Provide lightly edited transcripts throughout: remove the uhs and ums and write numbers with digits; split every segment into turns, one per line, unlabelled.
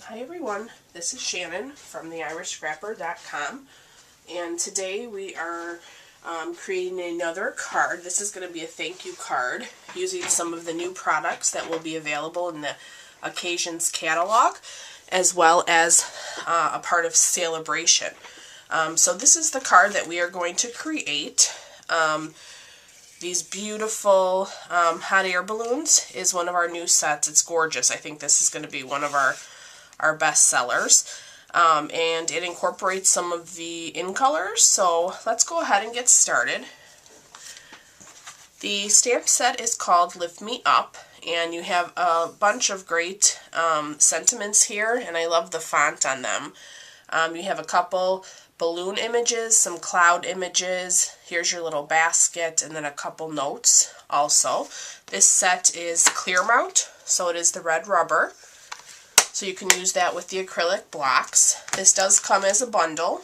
Hi everyone, this is Shannon from theirishscrapper.com, and today we are creating another card. This is going to be a thank you card using some of the new products that will be available in the Occasions catalog, as well as a part of Sale-A-Bration. So this is the card that we are going to create. These beautiful hot air balloons is one of our new sets. It's gorgeous. I think this is going to be one of our best sellers, and it incorporates some of the in colors. So let's go ahead and get started. The stamp set is called Lift Me Up, and you have a bunch of great sentiments here, and I love the font on them. You have a couple balloon images, some cloud images, here's your little basket, and then a couple notes also. This set is clear mount, so it is the red rubber. So you can use that with the acrylic blocks. This does come as a bundle,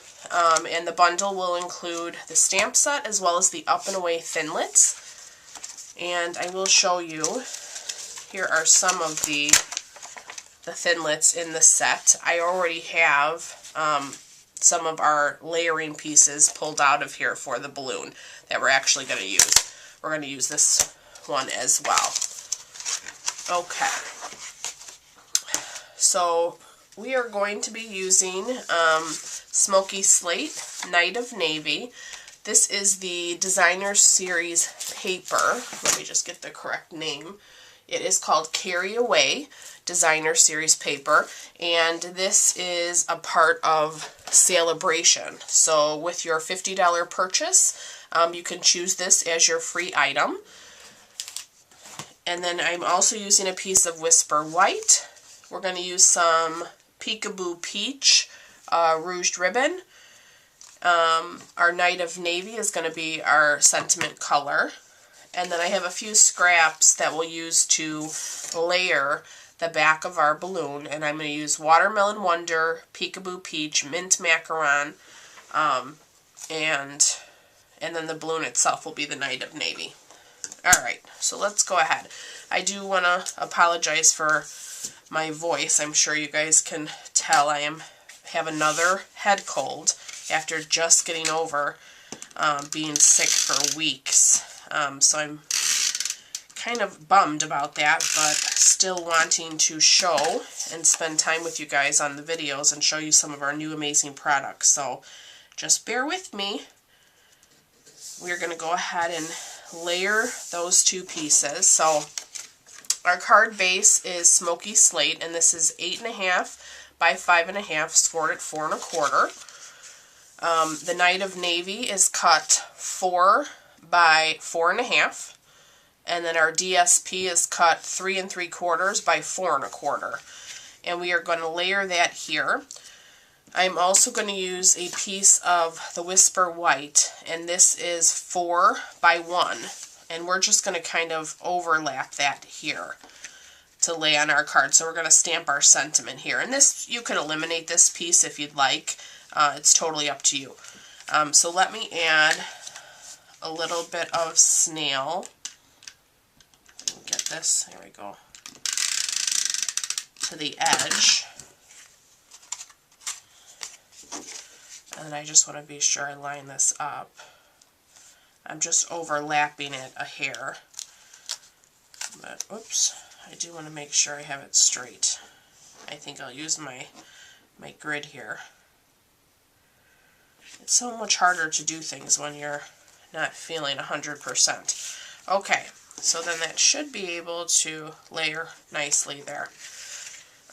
and the bundle will include the stamp set as well as the up and away thinlits. And I will show you, here are some of the thinlits in the set. I already have some of our layering pieces pulled out of here for the balloon that we're actually going to use. We're going to use this one as well. Okay. So we are going to be using Smoky Slate, Night of Navy. This is the Designer Series paper. Let me just get the correct name. It is called Carry Away Designer Series paper, and this is a part of Sale-A-Bration. So with your $50 purchase, you can choose this as your free item. And then I'm also using a piece of Whisper White. We're going to use some Peekaboo Peach Rouged Ribbon. Our Night of Navy is going to be our sentiment color. And then I have a few scraps that we'll use to layer the back of our balloon. And I'm going to use Watermelon Wonder, Peekaboo Peach, Mint Macaron, and then the balloon itself will be the Night of Navy. Alright, so let's go ahead. I do want to apologize for my voice. I'm sure you guys can tell I have another head cold after just getting over being sick for weeks. So I'm kind of bummed about that, but still wanting to show and spend time with you guys on the videos and show you some of our new amazing products. So just bear with me. We're going to go ahead and layer those two pieces. So our card base is Smoky Slate, and this is 8.5 by 5.5, scored at 4 1/4. The Night of Navy is cut 4 by 4.5, and then our DSP is cut 3 3/4 by 4 1/4. And we are going to layer that here. I'm also going to use a piece of the Whisper White, and this is 4 by 1. And we're just going to kind of overlap that here to lay on our card. So we're going to stamp our sentiment here. And this, you could eliminate this piece if you'd like. It's totally up to you. So let me add a little bit of snail. Get this, there we go, to the edge. And I just want to be sure I line this up. I'm just overlapping it a hair. But, oops, I do want to make sure I have it straight. I think I'll use my grid here. It's so much harder to do things when you're not feeling 100%. Okay, so then that should be able to layer nicely there.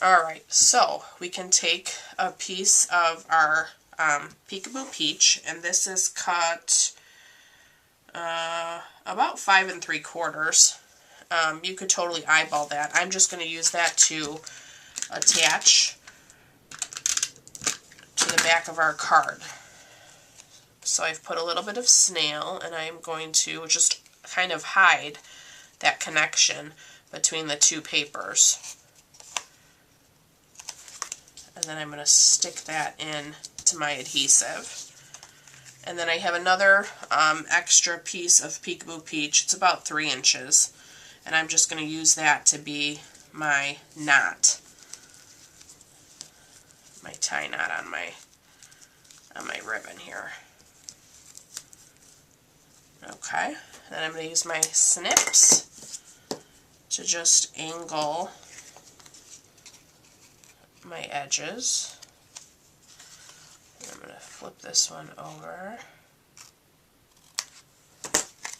Alright, so we can take a piece of our Peekaboo Peach, and this is cut about 5 3/4. You could totally eyeball that. I'm just going to use that to attach to the back of our card. So I've put a little bit of snail, and I'm going to just kind of hide that connection between the two papers. And then I'm going to stick that in to my adhesive. And then I have another extra piece of Peekaboo Peach. It's about 3 inches. And I'm just going to use that to be my knot. my tie knot on my ribbon here. Okay, then I'm going to use my snips to just angle my edges. I'm going to flip this one over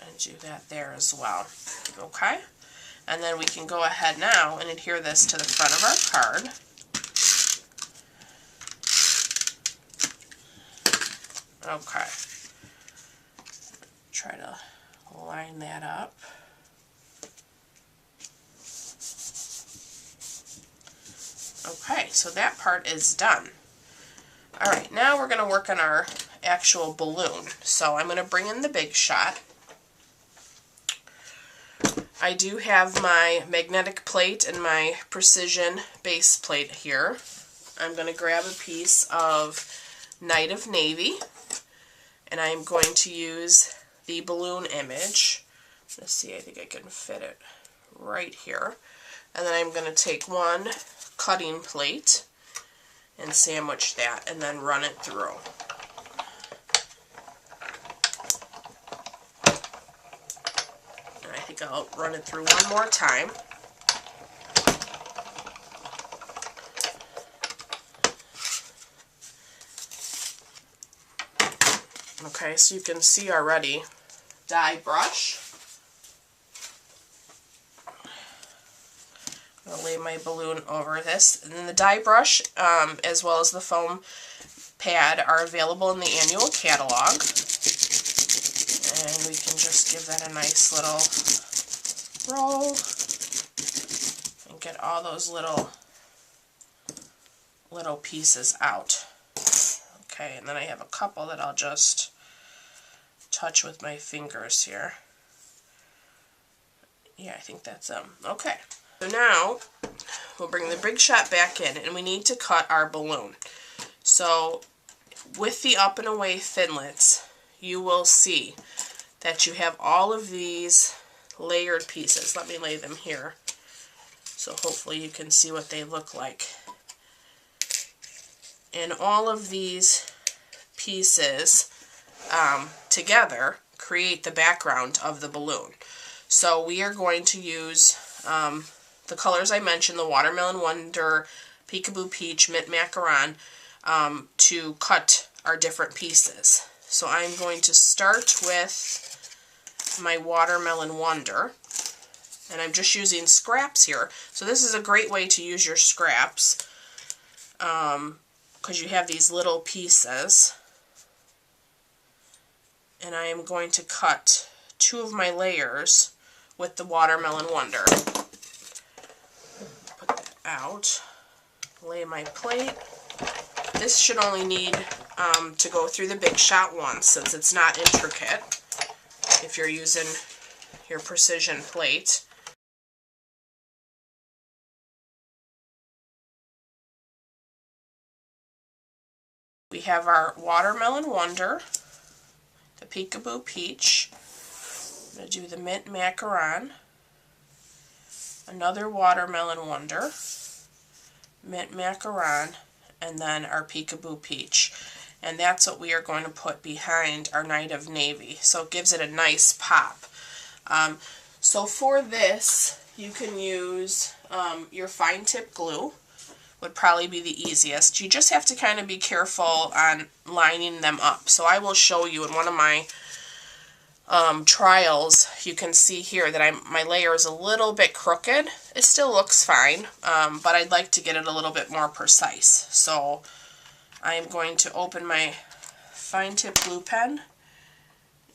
and do that there as well. Okay, and then we can go ahead now and adhere this to the front of our card. Okay, try to line that up. Okay, so that part is done. Alright, now we're going to work on our actual balloon. So I'm going to bring in the Big Shot. I do have my magnetic plate and my precision base plate here. I'm going to grab a piece of Night of Navy, and I'm going to use the balloon image. Let's see, I think I can fit it right here. And then I'm going to take one cutting plate and sandwich that and then run it through. And I think I'll run it through one more time. Okay, so you can see already, die brush. I'm going to lay my balloon over this. And then the die brush, as well as the foam pad, are available in the annual catalog. And we can just give that a nice little roll and get all those little pieces out. Okay, and then I have a couple that I'll just touch with my fingers here. Yeah, I think that's them. Okay. So now, we'll bring the Big Shot back in, and we need to cut our balloon. So, with the up and away thinlits, you will see that you have all of these layered pieces. Let me lay them here, so hopefully you can see what they look like. And all of these pieces together create the background of the balloon. So we are going to use the colors I mentioned, the Watermelon Wonder, Peekaboo Peach, Mint Macaron, to cut our different pieces. So I'm going to start with my Watermelon Wonder, and I'm just using scraps here. So this is a great way to use your scraps, because you have these little pieces. And I am going to cut two of my layers with the Watermelon Wonder. Put that out. Lay my plate. This should only need to go through the Big Shot once, since it's not intricate if you're using your precision plate. We have our Watermelon Wonder, the Peekaboo Peach. I'm going to do the Mint Macaron, another Watermelon Wonder, Mint Macaron, and then our Peekaboo Peach. And that's what we are going to put behind our Night of Navy. So it gives it a nice pop. So for this, you can use your fine tip glue. Would probably be the easiest. You just have to kind of be careful on lining them up. So I will show you in one of my trials. You can see here that my layer is a little bit crooked. It still looks fine, but I'd like to get it a little bit more precise. So I'm going to open my fine tip glue pen,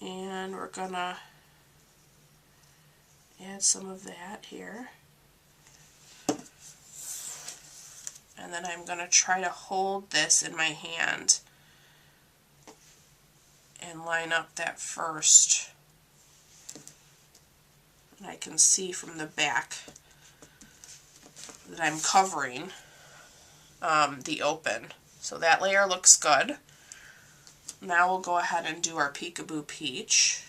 and we're gonna add some of that here. And then I'm going to try to hold this in my hand and line up that first. And I can see from the back that I'm covering the open. So that layer looks good. Now we'll go ahead and do our Peekaboo Peach.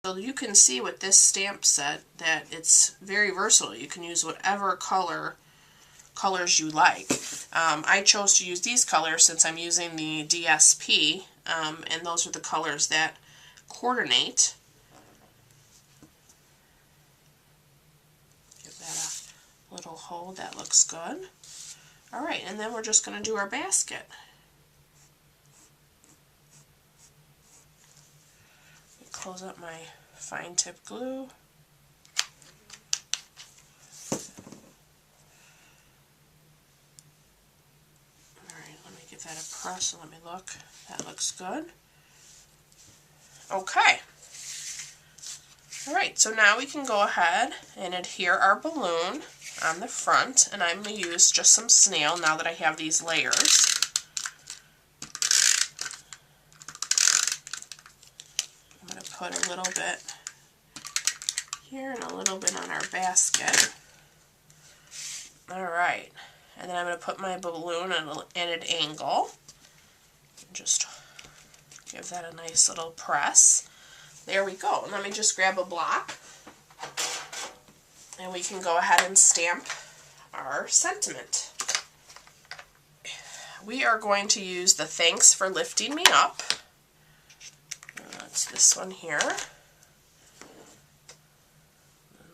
So you can see with this stamp set that it's very versatile. You can use whatever colors you like. I chose to use these colors since I'm using the DSP, and those are the colors that coordinate. Give that a little hold. That looks good. Alright, and then we're just going to do our basket. Close up my fine tip glue. Alright, let me give that a press and let me look. That looks good. Okay. Alright, so now we can go ahead and adhere our balloon on the front, and I'm going to use just some snail now that I have these layers. I'm going to put a little bit here and a little bit on our basket. Alright, and then I'm going to put my balloon at an angle. Just give that a nice little press. There we go. Let me just grab a block and we can go ahead and stamp our sentiment. We are going to use the "Thanks for Lifting Me Up." That's this one here. And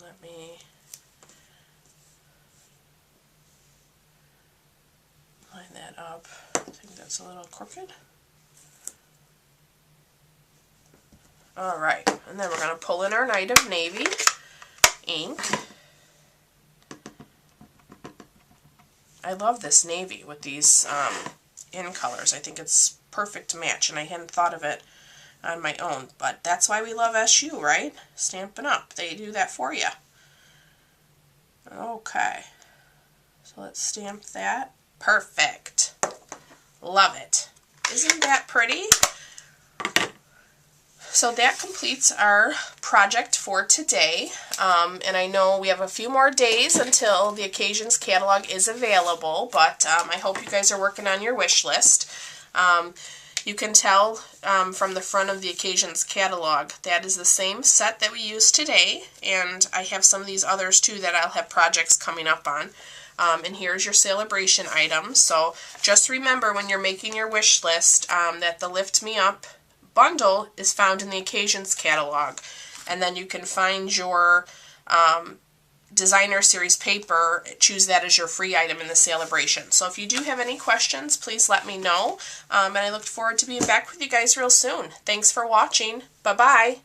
let me line that up. I think that's a little crooked. Alright, and then we're going to pull in our Night of Navy ink. I love this navy with these in colors. I think it's perfect match, and I hadn't thought of it on my own, but that's why we love SU, right? Stampin' Up. They do that for you. Okay, so let's stamp that. Perfect. Love it. Isn't that pretty? So that completes our project for today, and I know we have a few more days until the Occasions catalog is available, but I hope you guys are working on your wish list. You can tell from the front of the Occasions catalog that is the same set that we used today, and I have some of these others too that I'll have projects coming up on. And here's your Sale-A-Bration items. So just remember when you're making your wish list that the Lift Me Up bundle is found in the Occasions catalog, and then you can find your designer series paper, choose that as your free item in the Sale-A-Bration. So if you do have any questions, please let me know, and I look forward to being back with you guys real soon. Thanks for watching. Bye-bye.